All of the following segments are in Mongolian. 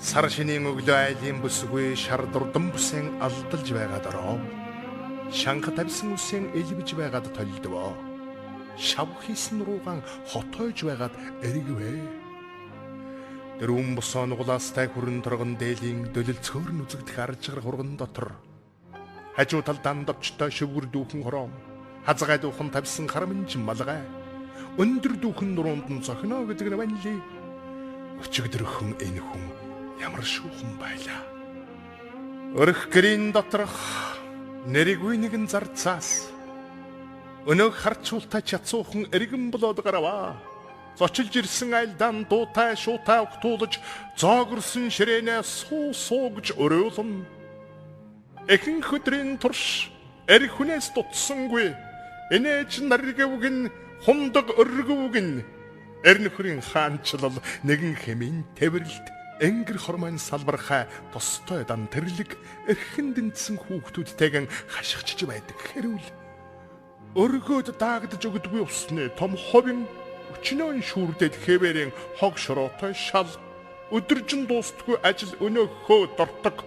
Сар шинийн өглөө айлын бүсгүй шар дурдан бүсээн алдалж байгаад ороо. Шанха тавьсан үсээн элбэж байгаад толдвоо. Шав хийсэн руугаан хотойж байгаад эригвэ. Дөрвөн босоо нуглаастай хүрэн торгон дээлийн дөлөлцөөр нүзэгдэх аржигар хурган дотор хажуу талдаа давчтай шөвгөр дүүхэн хороо хазгай дүүхэн тавьсан харамж малгай өндөр дүүхэн нуруунд нь зохино гэдэг нь ванли өчигдөрхөн энэ хүн ямар шүүхэн байлаа. Өрх гэрийн доторх нэргүй нэгэн зарцаас өнөг харцуултаа чацуухан эргэн болоод гараваа. Зочилж ирсэн айлдан дуутай шуутай огтуулж зоогорсон ширээнээ суугж өрөөлөн. Эхэн хөдрийн турш эр хүнээс дутсангүй энэж наргавгэн хундаг өргөвгэн эр нөхрийн хаанчлал нэгэн хэмийн тэвэрлэлт энгэр хормын салбархай тостой дан тэрлэг эрхэн дэнцсэн хүүхдүүдтэйгэн хашгичж байдаг хэрүүл өргөөд даагдж өгдөггүй усны том ховын өчнөн шүүрдэд хэвээрэн хог шороотой шал өдөржин дуустгүй ажил өнөөхөө дортог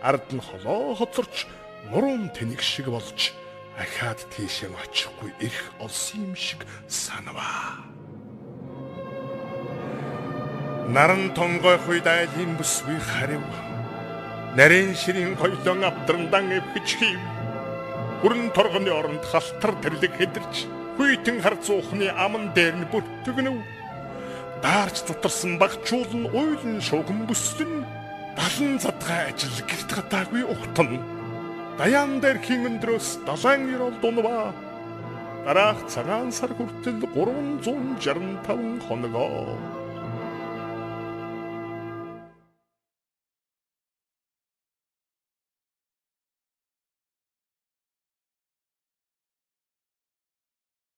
ард нь холоо хоцорч нуруунд тэнэг шиг болж ахаад тийшээ очихгүй ирэх олсон юм шиг санаваа. Наран тонгой хуй дайлын бүсгүй харив. Нарийн ширийн хоёлон авдрандан эвхэж хийв. Хүрэн торгоны оронд халтар тэрлэг хэдэрч хүйтэн харцуухны аман дээр нь бүртгэнэв. Даарч зутарсан багчуул нь уйлан шууган бүслэн далан задгай ажил гэрт гадаагүй ухтан. Даяан дээр хин өндрөөс далайн ирэл дунваа. Дараах цагаан сар хүртэл 365 хоногоо.